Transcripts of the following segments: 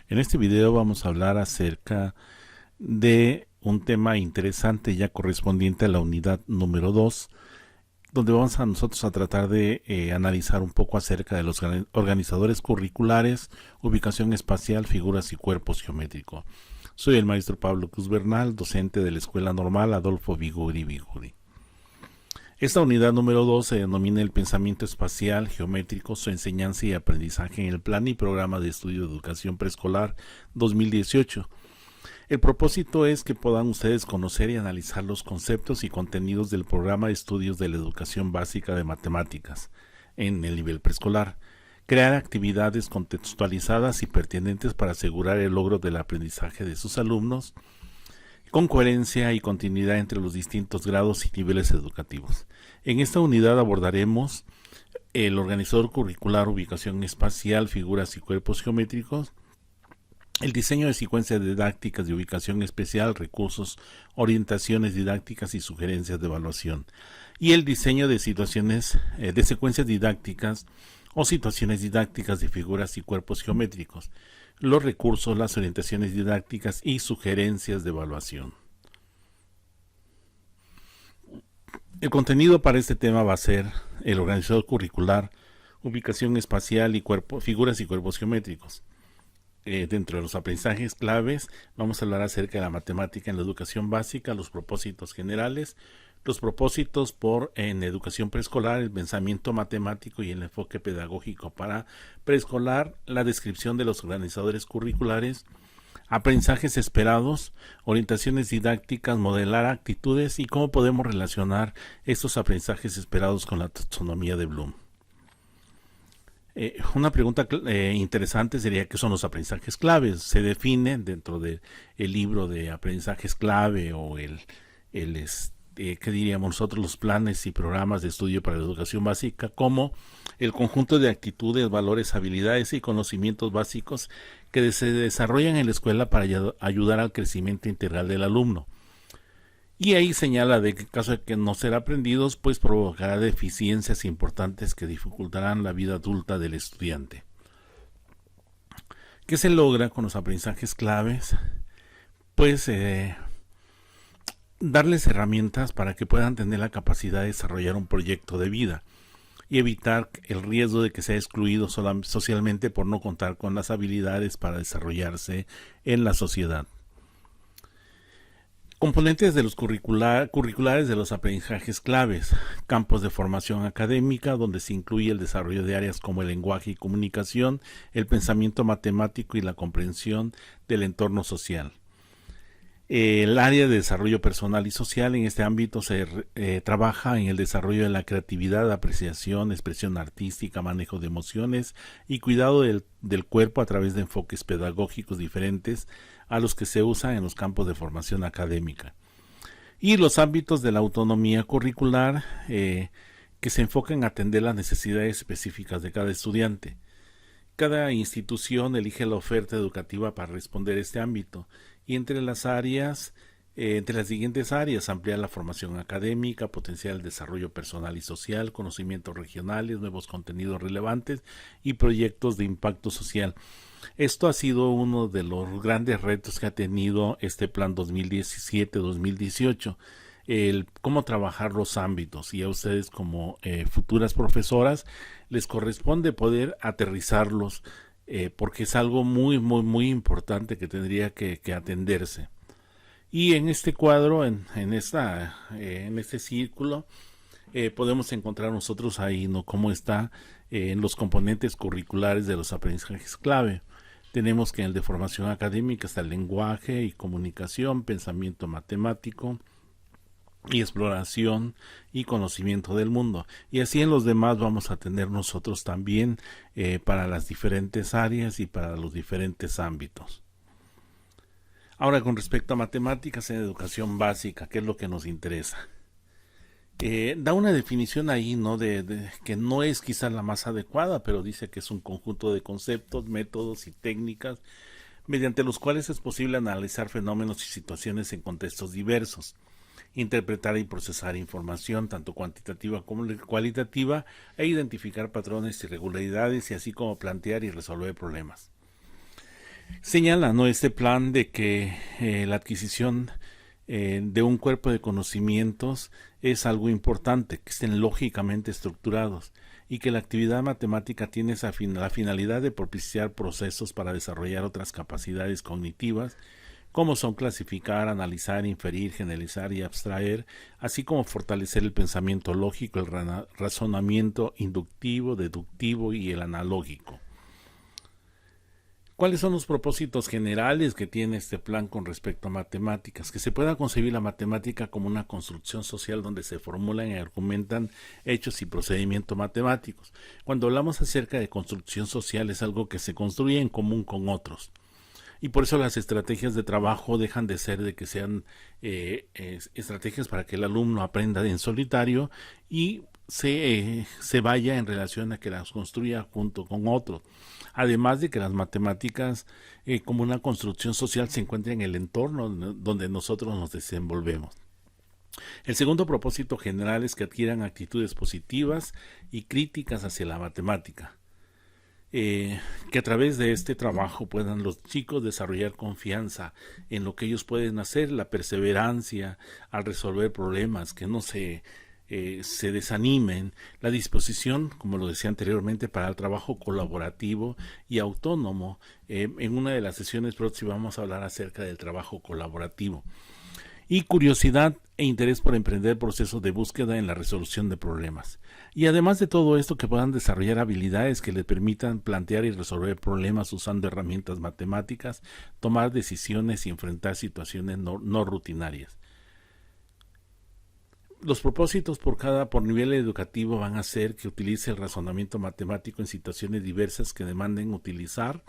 En este video vamos a hablar acerca de un tema interesante ya correspondiente a la unidad número 2, donde vamos a nosotros a tratar de analizar un poco acerca de los organizadores curriculares, ubicación espacial, figuras y cuerpos geométricos. Soy el maestro Pablo Cruz Bernal, docente de la Escuela Normal Adolfo Biguri Biguri. Esta unidad número 2 se denomina el pensamiento espacial geométrico, su enseñanza y aprendizaje en el plan y programa de estudio de educación preescolar 2018. El propósito es que puedan ustedes conocer y analizar los conceptos y contenidos del programa de estudios de la educación básica de matemáticas en el nivel preescolar, crear actividades contextualizadas y pertinentes para asegurar el logro del aprendizaje de sus alumnos, con coherencia y continuidad entre los distintos grados y niveles educativos. En esta unidad abordaremos el organizador curricular, ubicación espacial, figuras y cuerpos geométricos, el diseño de secuencias didácticas de ubicación especial, recursos, orientaciones didácticas y sugerencias de evaluación, y el diseño de situaciones de secuencias didácticas o situaciones didácticas de figuras y cuerpos geométricos, los recursos, las orientaciones didácticas y sugerencias de evaluación. El contenido para este tema va a ser el organizador curricular, ubicación espacial y figuras y cuerpos geométricos. Dentro de los aprendizajes claves vamos a hablar acerca de la matemática en la educación básica, los propósitos generales, los propósitos en educación preescolar, el pensamiento matemático y el enfoque pedagógico para preescolar, la descripción de los organizadores curriculares, aprendizajes esperados, orientaciones didácticas, modelar actitudes y cómo podemos relacionar estos aprendizajes esperados con la taxonomía de Bloom. Una pregunta interesante sería qué son los aprendizajes claves. Se definen dentro del libro de aprendizajes clave o ¿qué diríamos nosotros? Los planes y programas de estudio para la educación básica como el conjunto de actitudes, valores, habilidades y conocimientos básicos que se desarrollan en la escuela para ayudar al crecimiento integral del alumno. Y ahí señala de que en caso de que no ser aprendidos, pues provocará deficiencias importantes que dificultarán la vida adulta del estudiante. ¿Qué se logra con los aprendizajes claves? Pues darles herramientas para que puedan tener la capacidad de desarrollar un proyecto de vida y evitar el riesgo de que sea excluido socialmente por no contar con las habilidades para desarrollarse en la sociedad. Componentes de los curriculares de los aprendizajes claves, campos de formación académica, donde se incluye el desarrollo de áreas como el lenguaje y comunicación, el pensamiento matemático y la comprensión del entorno social. El área de desarrollo personal y social, en este ámbito se trabaja en el desarrollo de la creatividad, apreciación, expresión artística, manejo de emociones y cuidado del cuerpo a través de enfoques pedagógicos diferentes a los que se usan en los campos de formación académica. Y los ámbitos de la autonomía curricular que se enfocan en atender las necesidades específicas de cada estudiante. Cada institución elige la oferta educativa para responder a este ámbito y entre las siguientes áreas, ampliar la formación académica, potenciar el desarrollo personal y social, conocimientos regionales, nuevos contenidos relevantes y proyectos de impacto social. Esto ha sido uno de los grandes retos que ha tenido este plan 2017-2018, el cómo trabajar los ámbitos, y a ustedes como futuras profesoras les corresponde poder aterrizarlos porque es algo muy importante que tendría que atenderse. Y en este cuadro, en este círculo, podemos encontrar nosotros ahí, ¿no?, cómo está en los componentes curriculares de los aprendizajes clave. Tenemos que en el de formación académica está el lenguaje y comunicación, pensamiento matemático y exploración y conocimiento del mundo. Y así en los demás vamos a tener nosotros también para las diferentes áreas y para los diferentes ámbitos. Ahora, con respecto a matemáticas en educación básica, ¿qué es lo que nos interesa? Da una definición ahí, ¿no?, que no es quizás la más adecuada, pero dice que es un conjunto de conceptos, métodos y técnicas mediante los cuales es posible analizar fenómenos y situaciones en contextos diversos, interpretar y procesar información tanto cuantitativa como cualitativa identificar patrones y irregularidades y así como plantear y resolver problemas. Señala, ¿no?, este plan de que la adquisición de un cuerpo de conocimientos es algo importante, que estén lógicamente estructurados y que la actividad matemática tiene la finalidad de propiciar procesos para desarrollar otras capacidades cognitivas, como son clasificar, analizar, inferir, generalizar y abstraer, así como fortalecer el pensamiento lógico, el razonamiento inductivo, deductivo y el analógico. ¿Cuáles son los propósitos generales que tiene este plan con respecto a matemáticas? Que se pueda concebir la matemática como una construcción social donde se formulan y argumentan hechos y procedimientos matemáticos. Cuando hablamos acerca de construcción social, es algo que se construye en común con otros. Y por eso las estrategias de trabajo dejan de ser de que sean estrategias para que el alumno aprenda en solitario y se vaya en relación a que las construya junto con otros. Además de que las matemáticas, como una construcción social, se encuentran en el entorno donde nosotros nos desenvolvemos. El segundo propósito general es que adquieran actitudes positivas y críticas hacia la matemática. Que a través de este trabajo puedan los chicos desarrollar confianza en lo que ellos pueden hacer, la perseverancia al resolver problemas, que no se desanimen, la disposición, como lo decía anteriormente, para el trabajo colaborativo y autónomo. En una de las sesiones próximas vamos a hablar acerca del trabajo colaborativo. Y curiosidad e interés por emprender procesos de búsqueda en la resolución de problemas. Y además de todo esto, que puedan desarrollar habilidades que les permitan plantear y resolver problemas usando herramientas matemáticas, tomar decisiones y enfrentar situaciones no rutinarias. Los propósitos por nivel educativo van a ser que utilice el razonamiento matemático en situaciones diversas que demanden utilizar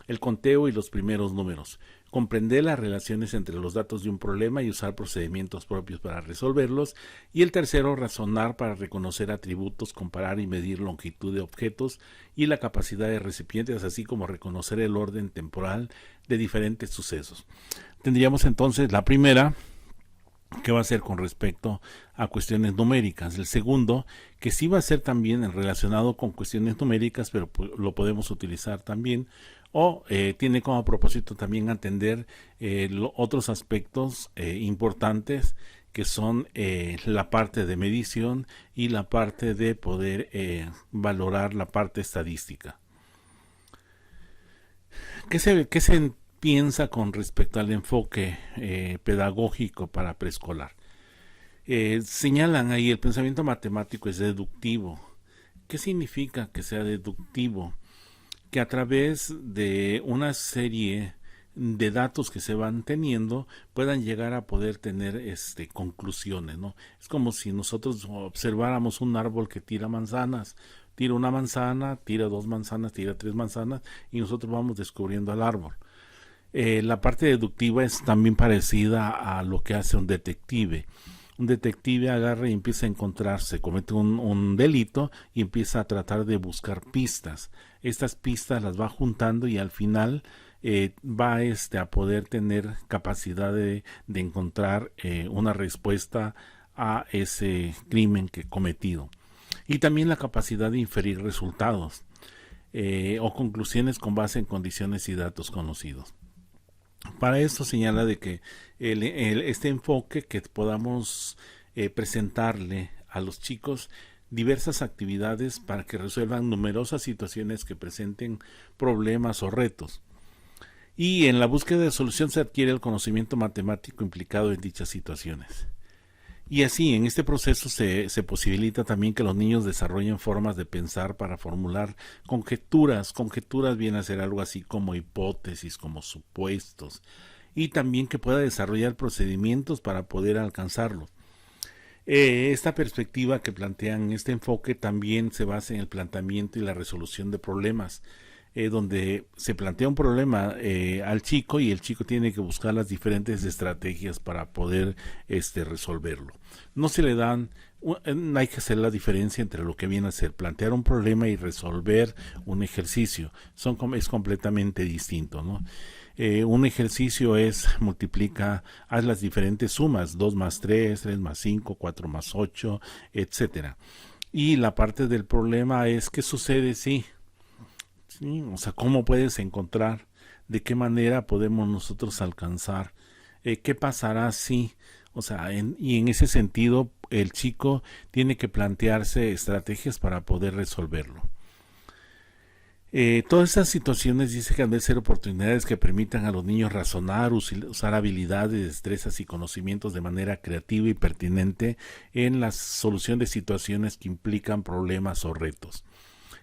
el conteo y los primeros números, comprender las relaciones entre los datos de un problema y usar procedimientos propios para resolverlos, y el tercero, razonar para reconocer atributos, comparar y medir longitud de objetos y la capacidad de recipientes, así como reconocer el orden temporal de diferentes sucesos. Tendríamos entonces la primera, que va a ser con respecto a cuestiones numéricas. El segundo, que sí va a ser también relacionado con cuestiones numéricas, pero lo podemos utilizar también, o tiene como propósito también atender otros aspectos importantes, que son la parte de medición y la parte de poder valorar la parte estadística. ¿Qué se piensa con respecto al enfoque pedagógico para preescolar? Señalan ahí, el pensamiento matemático es deductivo. ¿Qué significa que sea deductivo? Que a través de una serie de datos que se van teniendo puedan llegar a poder tener conclusiones, ¿no? Es como si nosotros observáramos un árbol que tira manzanas, tira una manzana, tira dos manzanas, tira tres manzanas, y nosotros vamos descubriendo al árbol. La parte deductiva es también parecida a lo que hace un detective. Un detective agarra y empieza a encontrarse, comete un delito y empieza a tratar de buscar pistas. Estas pistas las va juntando y al final va a poder tener capacidad de encontrar una respuesta a ese crimen que cometido. Y también la capacidad de inferir resultados o conclusiones con base en condiciones y datos conocidos. Para esto señala de que este enfoque, que podamos presentarle a los chicos diversas actividades para que resuelvan numerosas situaciones que presenten problemas o retos. Y en la búsqueda de solución se adquiere el conocimiento matemático implicado en dichas situaciones. Y así, en este proceso se posibilita también que los niños desarrollen formas de pensar para formular conjeturas. Conjeturas viene a ser algo así como hipótesis, como supuestos, y también que pueda desarrollar procedimientos para poder alcanzarlo. Esta perspectiva que plantean este enfoque también se basa en el planteamiento y la resolución de problemas, donde se plantea un problema al chico y el chico tiene que buscar las diferentes estrategias para poder resolverlo. No se le dan, hay que hacer la diferencia entre lo que viene a ser plantear un problema y resolver un ejercicio. Es completamente distinto, ¿no? Un ejercicio haz las diferentes sumas, 2 más 3, 3 más 5, 4 más 8, etcétera. Y la parte del problema es qué sucede si, ¿sí? O sea, ¿cómo puedes encontrar de qué manera podemos nosotros alcanzar, qué pasará si, o sea, y en ese sentido el chico tiene que plantearse estrategias para poder resolverlo. Todas estas situaciones dice que han de ser oportunidades que permitan a los niños razonar, usar habilidades, destrezas y conocimientos de manera creativa y pertinente en la solución de situaciones que implican problemas o retos.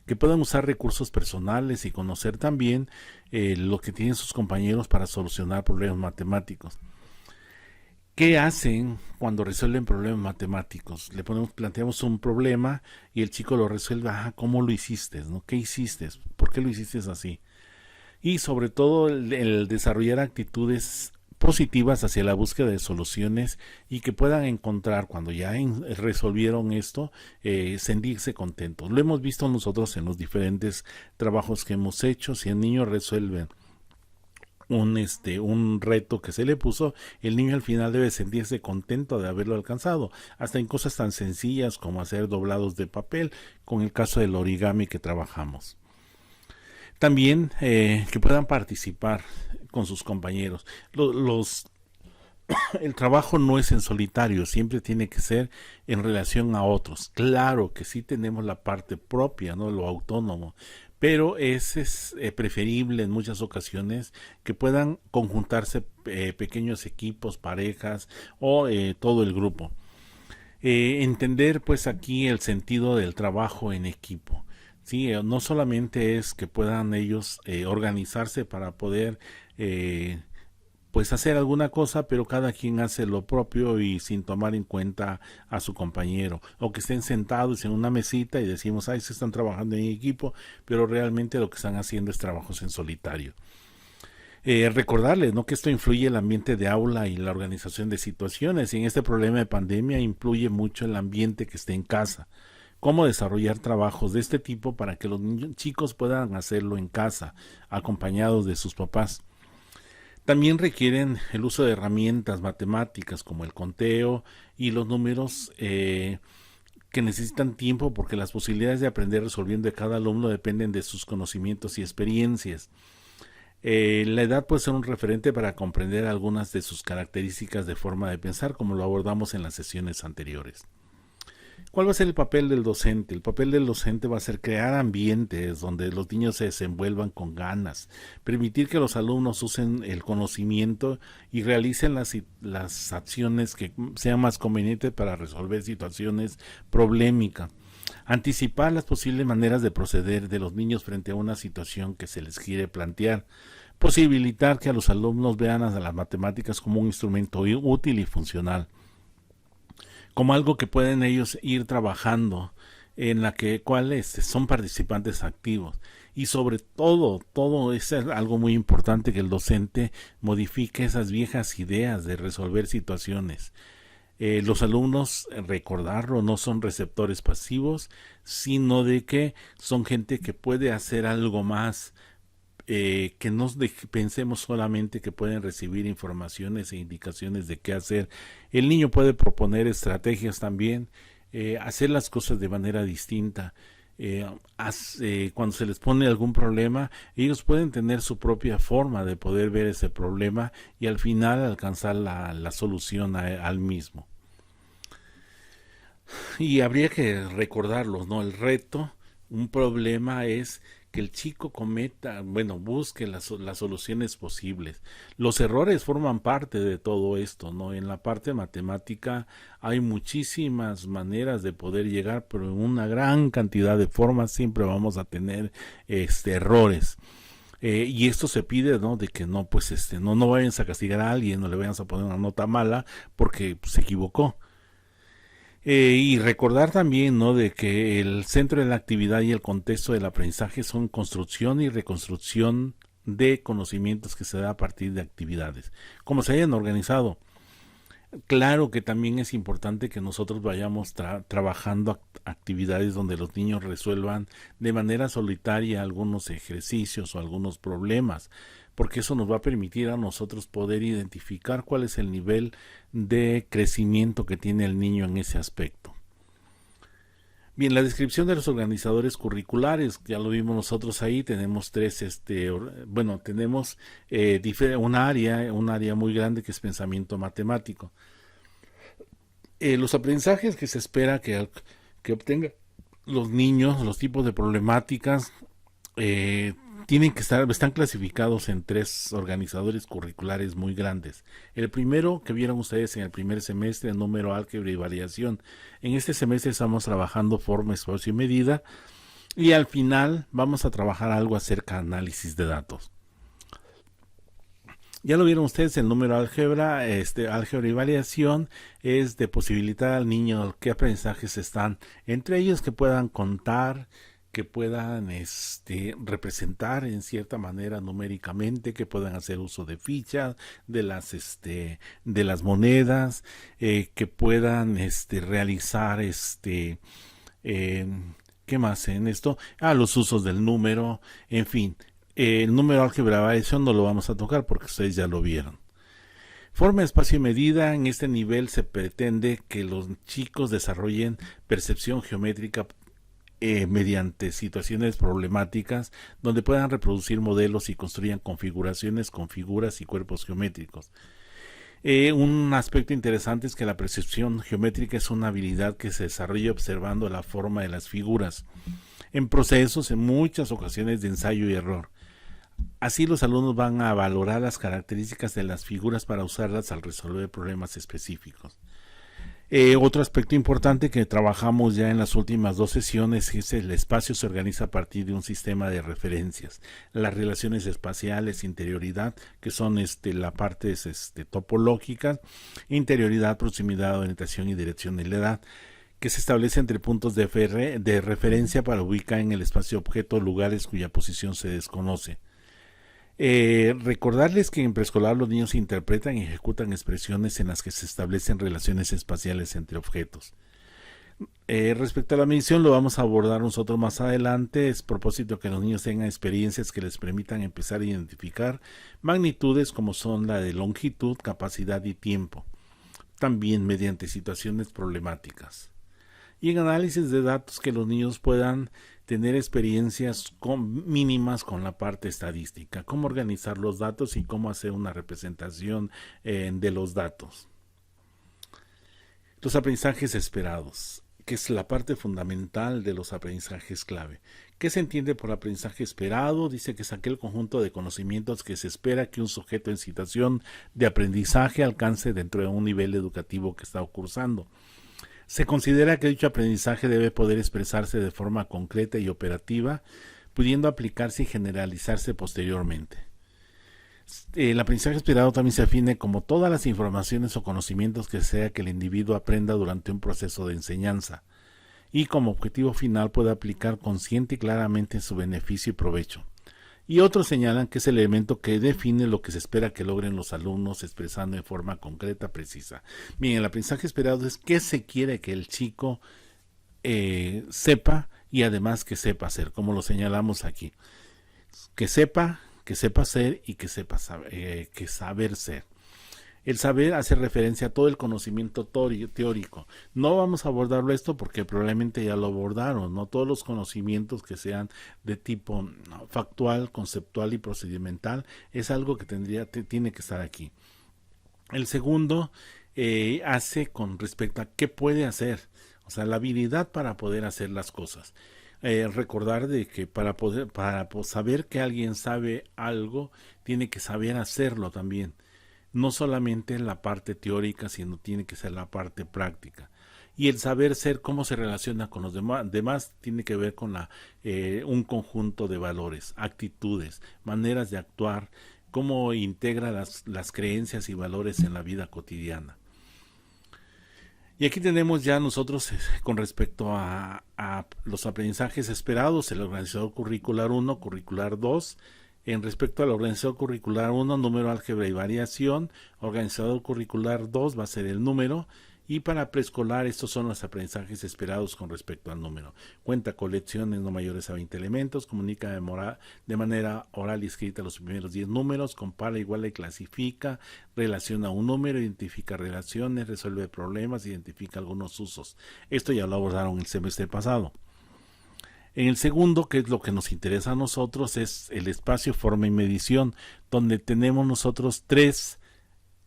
Que puedan usar recursos personales y conocer también lo que tienen sus compañeros para solucionar problemas matemáticos. ¿Qué hacen cuando resuelven problemas matemáticos? Planteamos un problema y el chico lo resuelve. ¿Cómo lo hiciste? ¿No? ¿Qué hiciste? ¿Por qué lo hiciste así? Y sobre todo el desarrollar actitudes positivas hacia la búsqueda de soluciones y que puedan encontrar cuando ya resolvieron esto, sentirse contentos. Lo hemos visto nosotros en los diferentes trabajos que hemos hecho. Si el niño resuelve un reto que se le puso, el niño al final debe sentirse contento de haberlo alcanzado, hasta en cosas tan sencillas como hacer doblados de papel, con el caso del origami que trabajamos. También que puedan participar con sus compañeros. El trabajo no es en solitario, siempre tiene que ser en relación a otros. Claro que sí tenemos la parte propia, ¿no? Lo autónomo, pero es preferible en muchas ocasiones que puedan conjuntarse pequeños equipos, parejas o todo el grupo. Entender pues aquí el sentido del trabajo en equipo. Sí, no solamente es que puedan ellos organizarse para poder pues hacer alguna cosa, pero cada quien hace lo propio y sin tomar en cuenta a su compañero, o que estén sentados en una mesita y decimos, se están trabajando en equipo, pero realmente lo que están haciendo es trabajos en solitario. Recordarles, ¿no?, que esto influye el ambiente de aula y la organización de situaciones, y en este problema de pandemia influye mucho el ambiente que esté en casa. Cómo desarrollar trabajos de este tipo para que los chicos puedan hacerlo en casa, acompañados de sus papás. También requieren el uso de herramientas matemáticas como el conteo y los números que necesitan tiempo, porque las posibilidades de aprender resolviendo de cada alumno dependen de sus conocimientos y experiencias. La edad puede ser un referente para comprender algunas de sus características de forma de pensar, como lo abordamos en las sesiones anteriores. ¿Cuál va a ser el papel del docente? El papel del docente va a ser crear ambientes donde los niños se desenvuelvan con ganas, permitir que los alumnos usen el conocimiento y realicen las acciones que sean más convenientes para resolver situaciones problemáticas. Anticipar las posibles maneras de proceder de los niños frente a una situación que se les quiere plantear. Posibilitar que a los alumnos vean a las matemáticas como un instrumento útil y funcional, como algo que pueden ellos ir trabajando, en la que cuáles son participantes activos. Y sobre todo es algo muy importante, que el docente modifique esas viejas ideas de resolver situaciones. Los alumnos, recordarlo, no son receptores pasivos, sino de que son gente que puede hacer algo más, que no pensemos solamente que pueden recibir informaciones e indicaciones de qué hacer. El niño puede proponer estrategias también, hacer las cosas de manera distinta. Cuando se les pone algún problema, ellos pueden tener su propia forma de poder ver ese problema y al final alcanzar la solución al mismo. Y habría que recordarlos, ¿no? El reto, un problema es que el chico busque las soluciones posibles. Los errores forman parte de todo esto, ¿no? En la parte matemática hay muchísimas maneras de poder llegar, pero en una gran cantidad de formas siempre vamos a tener errores. Y esto se pide, ¿no?, de que no vayan a castigar a alguien, no le vayan a poner una nota mala porque se equivocó. Y recordar también, ¿no?, de que el centro de la actividad y el contexto del aprendizaje son construcción y reconstrucción de conocimientos que se da a partir de actividades, como se hayan organizado. Claro que también es importante que nosotros vayamos trabajando actividades donde los niños resuelvan de manera solitaria algunos ejercicios o algunos problemas, porque eso nos va a permitir a nosotros poder identificar cuál es el nivel de crecimiento que tiene el niño en ese aspecto. Bien, la descripción de los organizadores curriculares, ya lo vimos nosotros ahí, tenemos tres, tenemos un área muy grande que es pensamiento matemático. Los aprendizajes que se espera que obtengan los niños, los tipos de problemáticas, eh, están clasificados en tres organizadores curriculares muy grandes. El primero que vieron ustedes en el primer semestre, número, álgebra y variación. En este semestre estamos trabajando forma, espacio y medida, y al final vamos a trabajar algo acerca de análisis de datos. Ya lo vieron ustedes, el número álgebra, álgebra y variación es de posibilitar al niño qué aprendizajes están, entre ellos que puedan contar, que puedan representar en cierta manera numéricamente, que puedan hacer uso de fichas, de las monedas, que puedan realizar eh, ¿qué más en esto? Los usos del número, en fin. El número álgebra variación no lo vamos a tocar porque ustedes ya lo vieron. Forma, espacio y medida. En este nivel se pretende que los chicos desarrollen percepción geométrica mediante situaciones problemáticas donde puedan reproducir modelos y construyan configuraciones con figuras y cuerpos geométricos. Un aspecto interesante es que la percepción geométrica es una habilidad que se desarrolla observando la forma de las figuras en procesos, en muchas ocasiones de ensayo y error. Así los alumnos van a valorar las características de las figuras para usarlas al resolver problemas específicos. Otro aspecto importante que trabajamos ya en las últimas dos sesiones es el espacio se organiza a partir de un sistema de referencias. Las relaciones espaciales, interioridad, que son la parte topológica, interioridad, proximidad, orientación y dirección de la edad, que se establece entre puntos de referencia para ubicar en el espacio objeto lugares cuya posición se desconoce. Recordarles que en preescolar los niños interpretan y ejecutan expresiones en las que se establecen relaciones espaciales entre objetos. Respecto a la medición lo vamos a abordar nosotros más adelante. Es propósito que los niños tengan experiencias que les permitan empezar a identificar magnitudes como son la de longitud, capacidad y tiempo, también mediante situaciones problemáticas. Y en análisis de datos que los niños puedan tener experiencias mínimas con la parte estadística, cómo organizar los datos y cómo hacer una representación de los datos. Los aprendizajes esperados, que es la parte fundamental de los aprendizajes clave. ¿Qué se entiende por aprendizaje esperado? Dice que es aquel conjunto de conocimientos que se espera que un sujeto en situación de aprendizaje alcance dentro de un nivel educativo que está cursando. Se considera que dicho aprendizaje debe poder expresarse de forma concreta y operativa, pudiendo aplicarse y generalizarse posteriormente. El aprendizaje esperado también se define como todas las informaciones o conocimientos que sea que el individuo aprenda durante un proceso de enseñanza y como objetivo final pueda aplicar consciente y claramente en su beneficio y provecho. Y otros señalan que es el elemento que define lo que se espera que logren los alumnos expresando de forma concreta, precisa. Bien, el aprendizaje esperado es qué se quiere que el chico sepa y además que sepa hacer, como lo señalamos aquí. Que sepa hacer y que sepa saber ser. El saber hace referencia a todo el conocimiento teórico. No vamos a abordarlo esto porque probablemente ya lo abordaron, no todos los conocimientos que sean de tipo factual, conceptual y procedimental es algo que tiene que estar aquí. El segundo hace con respecto a qué puede hacer, o sea, la habilidad para poder hacer las cosas. Recordar de que para saber que alguien sabe algo, tiene que saber hacerlo también. No solamente la parte teórica, sino tiene que ser la parte práctica. Y el saber ser, cómo se relaciona con los demás tiene que ver con un conjunto de valores, actitudes, maneras de actuar, cómo integra las creencias y valores en la vida cotidiana. Y aquí tenemos ya nosotros con respecto a los aprendizajes esperados, el organizador curricular 1, curricular 2, en respecto al organizador curricular 1, número, álgebra y variación, organizador curricular 2 va a ser el número, Y para preescolar, estos son los aprendizajes esperados con respecto al número. Cuenta colecciones no mayores a 20 elementos, comunica de manera oral y escrita los primeros 10 números, compara, iguala y clasifica, relaciona un número, identifica relaciones, resuelve problemas, identifica algunos usos. Esto ya lo abordaron el semestre pasado. En el segundo, que es lo que nos interesa a nosotros, es el espacio, forma y medición, donde tenemos nosotros tres,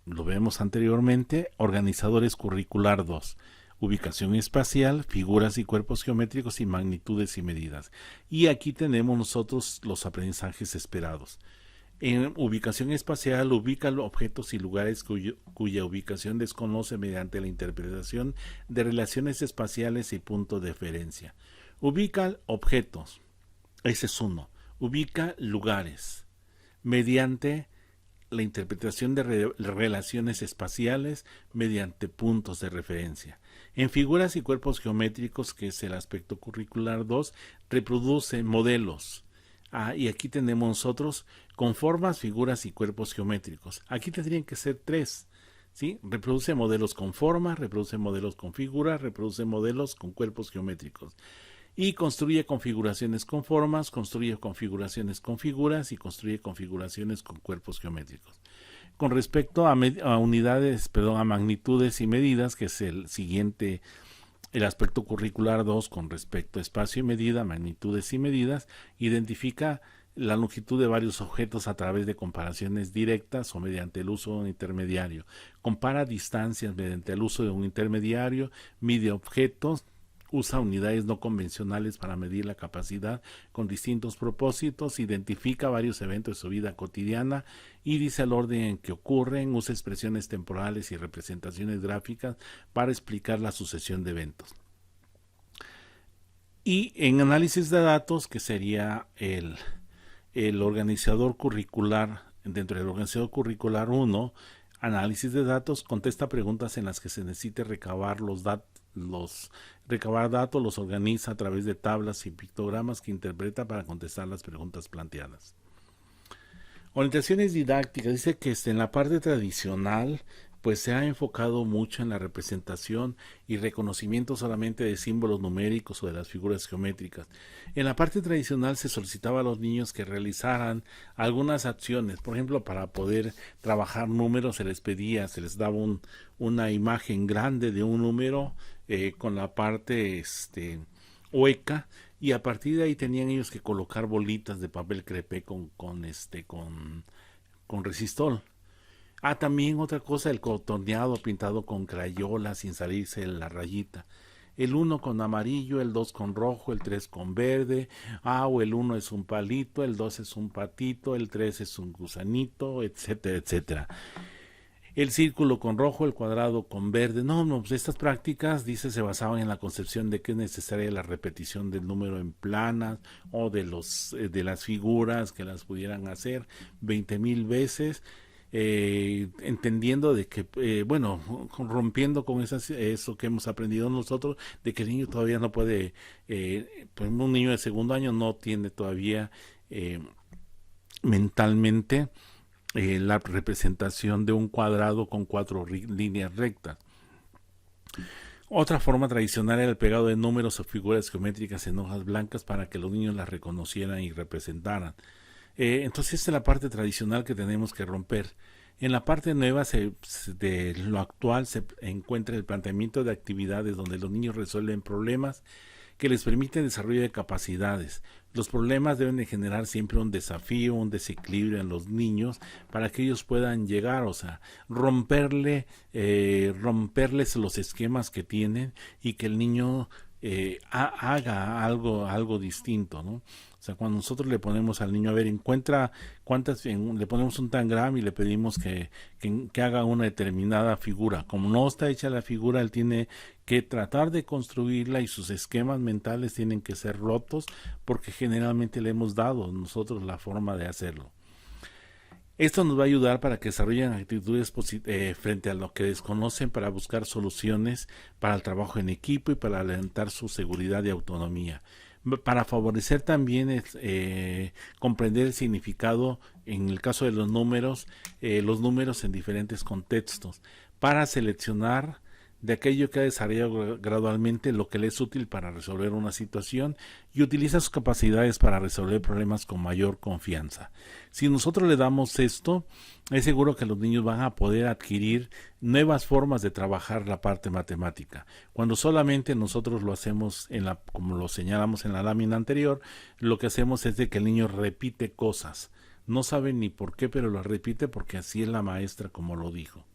lo vemos anteriormente, organizadores curricular 2, ubicación espacial, figuras y cuerpos geométricos y magnitudes y medidas. Y aquí tenemos nosotros los aprendizajes esperados. En ubicación espacial, ubica los objetos y lugares cuya ubicación desconoce mediante la interpretación de relaciones espaciales y puntos de referencia. Ubica objetos, ese es uno. Ubica lugares mediante la interpretación de relaciones espaciales mediante puntos de referencia. En figuras y cuerpos geométricos, que es el aspecto curricular 2, reproduce modelos. Y aquí tenemos nosotros con formas, figuras y cuerpos geométricos. Aquí tendrían que ser tres. ¿Sí? Reproduce modelos con formas, reproduce modelos con figuras, reproduce modelos con cuerpos geométricos. Y construye configuraciones con formas, construye configuraciones con figuras y construye configuraciones con cuerpos geométricos. Con respecto a magnitudes y medidas, que es el siguiente, el aspecto curricular 2 con respecto a espacio y medida, magnitudes y medidas, identifica la longitud de varios objetos a través de comparaciones directas o mediante el uso de un intermediario. Compara distancias mediante el uso de un intermediario, mide objetos, usa unidades no convencionales para medir la capacidad con distintos propósitos, identifica varios eventos de su vida cotidiana y dice el orden en que ocurren, usa expresiones temporales y representaciones gráficas para explicar la sucesión de eventos. Y en análisis de datos, que sería el organizador curricular, dentro del organizador curricular 1, análisis de datos, contesta preguntas en las que se necesite recabar recabar datos, los organiza a través de tablas y pictogramas que interpreta para contestar las preguntas planteadas. Orientaciones didácticas, dice que en la parte tradicional pues se ha enfocado mucho en la representación y reconocimiento solamente de símbolos numéricos o de las figuras geométricas. En la parte tradicional se solicitaba a los niños que realizaran algunas acciones, por ejemplo, para poder trabajar números se les pedía, se les daba una imagen grande de un número con la parte hueca, y a partir de ahí tenían ellos que colocar bolitas de papel crepé con resistol. También otra cosa, el contorneado pintado con crayola sin salirse la rayita. El 1 con amarillo, el 2 con rojo, el 3 con verde. O el 1 es un palito, el 2 es un patito, el 3 es un gusanito, etcétera, etcétera. El círculo con rojo, el cuadrado con verde. Pues estas prácticas, dice, se basaban en la concepción de que es necesaria la repetición del número en planas o de las figuras que las pudieran hacer 20,000 veces. Entendiendo de que, rompiendo con eso que hemos aprendido nosotros, de que el niño todavía no puede, pues un niño de segundo año no tiene todavía mentalmente la representación de un cuadrado con 4 líneas rectas. Otra forma tradicional era el pegado de números o figuras geométricas en hojas blancas para que los niños las reconocieran y representaran. Entonces esta es la parte tradicional que tenemos que romper. En la parte nueva de lo actual se encuentra el planteamiento de actividades donde los niños resuelven problemas que les permiten desarrollo de capacidades. Los problemas deben de generar siempre un desafío, un desequilibrio en los niños para que ellos puedan llegar, o sea, romperles los esquemas que tienen y que el niño haga algo distinto, ¿no? O sea, cuando nosotros le ponemos al niño, a ver, encuentra le ponemos un tangram y le pedimos que haga una determinada figura. Como no está hecha la figura, él tiene que tratar de construirla y sus esquemas mentales tienen que ser rotos porque generalmente le hemos dado nosotros la forma de hacerlo. Esto nos va a ayudar para que desarrollen actitudes frente a lo que desconocen para buscar soluciones para el trabajo en equipo y para alentar su seguridad y autonomía. Para favorecer también comprender el significado, en el caso de los números en diferentes contextos, para seleccionar de aquello que ha desarrollado gradualmente lo que le es útil para resolver una situación y utiliza sus capacidades para resolver problemas con mayor confianza. Si nosotros le damos esto, es seguro que los niños van a poder adquirir nuevas formas de trabajar la parte matemática. Cuando solamente nosotros lo hacemos como lo señalamos en la lámina anterior, lo que hacemos es de que el niño repite cosas. No sabe ni por qué, pero lo repite porque así es la maestra como lo dijo.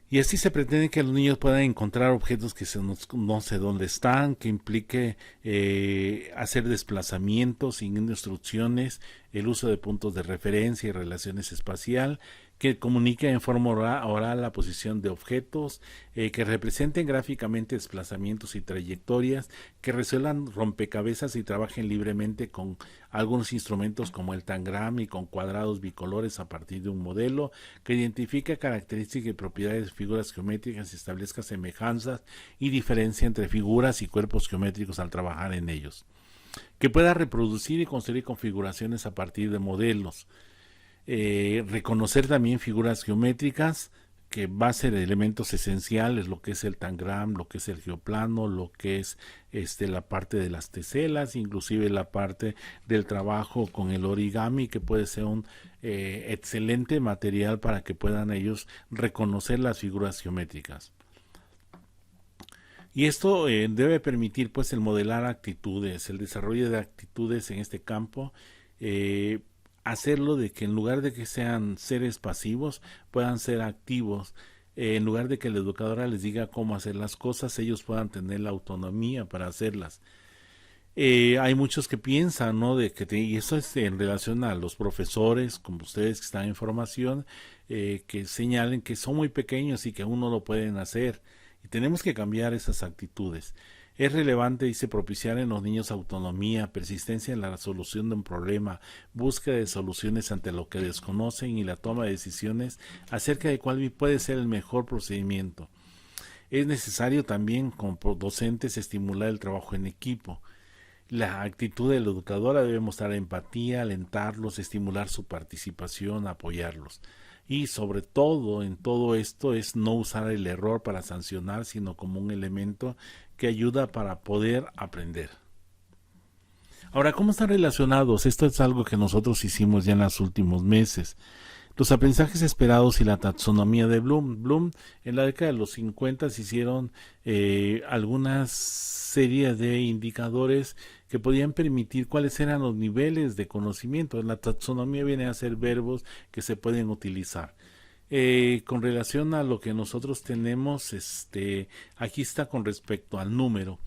Y así se pretende que los niños puedan encontrar objetos que no sé dónde están, que implique hacer desplazamientos, siguiendo instrucciones, el uso de puntos de referencia y relaciones espacial, que comunique en forma oral la posición de objetos, que representen gráficamente desplazamientos y trayectorias, que resuelvan rompecabezas y trabajen libremente con algunos instrumentos como el tangram y con cuadrados bicolores a partir de un modelo, que identifique características y propiedades de figuras geométricas y establezca semejanzas y diferencia entre figuras y cuerpos geométricos al trabajar en ellos, que pueda reproducir y construir configuraciones a partir de modelos, reconocer también figuras geométricas, que va a ser elementos esenciales, lo que es el tangram, lo que es el geoplano, lo que es la parte de las teselas, inclusive la parte del trabajo con el origami, que puede ser un excelente material para que puedan ellos reconocer las figuras geométricas. Y esto debe permitir pues el modelar actitudes, el desarrollo de actitudes en este campo, hacerlo de que en lugar de que sean seres pasivos, puedan ser activos. En lugar de que la educadora les diga cómo hacer las cosas, ellos puedan tener la autonomía para hacerlas. Hay muchos que piensan, ¿no? Y eso es en relación a los profesores, como ustedes que están en formación, que señalen que son muy pequeños y que aún no lo pueden hacer. Y tenemos que cambiar esas actitudes. Es relevante, dice, propiciar en los niños autonomía, persistencia en la resolución de un problema, búsqueda de soluciones ante lo que desconocen y la toma de decisiones acerca de cuál puede ser el mejor procedimiento. Es necesario también, como docentes, estimular el trabajo en equipo. La actitud de la educadora debe mostrar empatía, alentarlos, estimular su participación, apoyarlos. Y sobre todo en todo esto es no usar el error para sancionar, sino como un elemento que ayuda para poder aprender. Ahora, ¿cómo están relacionados? Esto es algo que nosotros hicimos ya en los últimos meses. Los aprendizajes esperados y la taxonomía de Bloom. Bloom en la década de los 50 se hicieron algunas series de indicadores que podían permitir cuáles eran los niveles de conocimiento. La taxonomía viene a ser verbos que se pueden utilizar. Con relación a lo que nosotros tenemos, aquí está con respecto al número.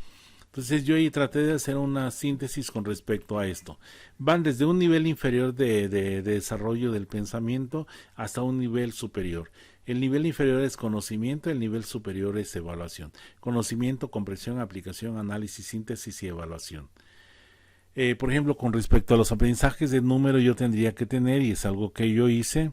Entonces yo ahí traté de hacer una síntesis con respecto a esto. Van desde un nivel inferior de desarrollo del pensamiento hasta un nivel superior. El nivel inferior es conocimiento, el nivel superior es evaluación. Conocimiento, comprensión, aplicación, análisis, síntesis y evaluación. Por ejemplo, con respecto a los aprendizajes de número, yo tendría que tener, y es algo que yo hice,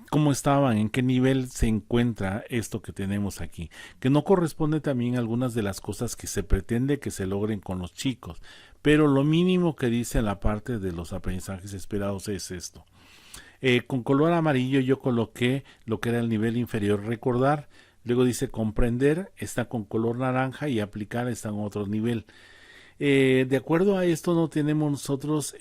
cómo estaban, en qué nivel se encuentra esto que tenemos aquí, que no corresponde también a algunas de las cosas que se pretende que se logren con los chicos, pero lo mínimo que dice la parte de los aprendizajes esperados es esto. Con color amarillo yo coloqué lo que era el nivel inferior, recordar, luego dice comprender, está con color naranja, y aplicar está en otro nivel. De acuerdo a esto no tenemos nosotros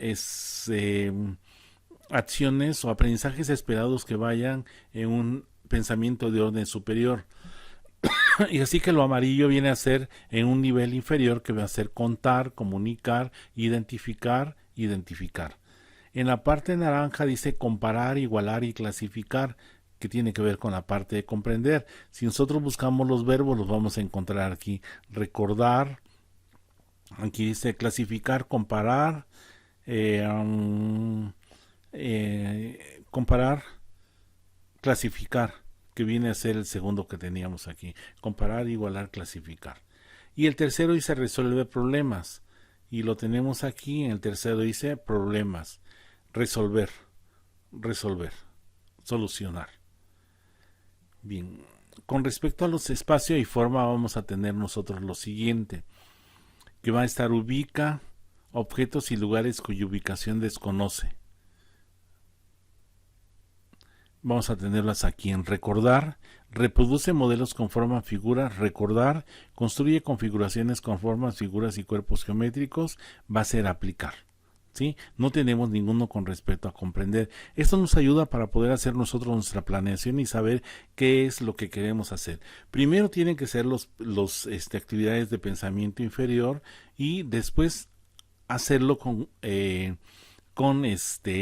acciones o aprendizajes esperados que vayan en un pensamiento de orden superior. Y así que lo amarillo viene a ser en un nivel inferior, que va a ser contar, comunicar, identificar. En la parte naranja dice comparar, igualar y clasificar, que tiene que ver con la parte de comprender. Si nosotros buscamos los verbos, los vamos a encontrar aquí. Recordar, aquí dice clasificar, comparar, comparar, clasificar, que viene a ser el segundo que teníamos aquí. Comparar, igualar, clasificar. Y el tercero dice resolver problemas. Y lo tenemos aquí, en el tercero dice problemas. Resolver, solucionar. Bien, con respecto a los espacio y forma vamos a tener nosotros lo siguiente, que va a estar ubica objetos y lugares cuya ubicación desconoce. Vamos a tenerlas aquí en recordar. Reproduce modelos con forma, figuras, recordar, construye configuraciones con formas, figuras y cuerpos geométricos, va a ser aplicar. ¿Sí? No tenemos ninguno con respecto a comprender. Esto nos ayuda para poder hacer nosotros nuestra planeación y saber qué es lo que queremos hacer. Primero tienen que ser los actividades de pensamiento inferior y después hacerlo con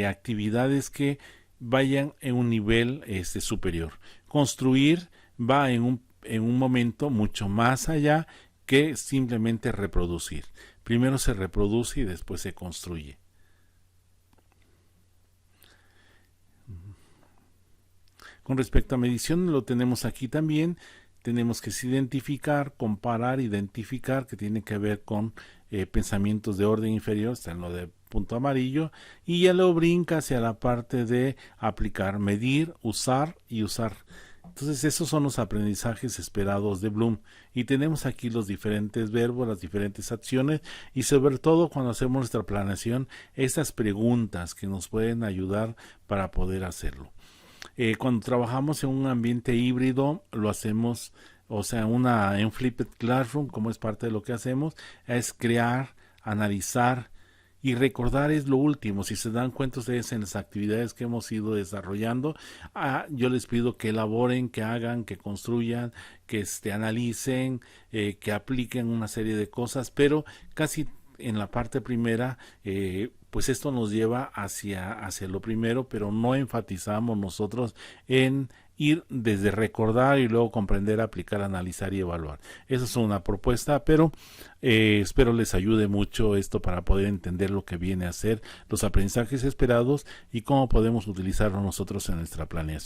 actividades que vayan en un nivel superior. Construir va en un momento mucho más allá que simplemente reproducir. Primero se reproduce y después se construye. Con respecto a medición, lo tenemos aquí también. Tenemos que identificar, comparar, identificar, que tiene que ver con pensamientos de orden inferior, está en lo de punto amarillo, y ya lo brinca hacia la parte de aplicar, medir, usar y usar. Entonces esos son los aprendizajes esperados de Bloom y tenemos aquí los diferentes verbos, las diferentes acciones y sobre todo cuando hacemos nuestra planeación, esas preguntas que nos pueden ayudar para poder hacerlo. Cuando trabajamos en un ambiente híbrido, lo hacemos, o sea, en Flipped Classroom, como es parte de lo que hacemos, es crear, analizar y recordar es lo último. Si se dan cuenta ustedes en las actividades que hemos ido desarrollando, yo les pido que elaboren, que hagan, que construyan, que analicen, que apliquen una serie de cosas, pero casi en la parte primera, pues esto nos lleva hacia lo primero, pero no enfatizamos nosotros en ir desde recordar y luego comprender, aplicar, analizar y evaluar. Esa es una propuesta, pero espero les ayude mucho esto para poder entender lo que viene a ser los aprendizajes esperados y cómo podemos utilizarlo nosotros en nuestra planeación.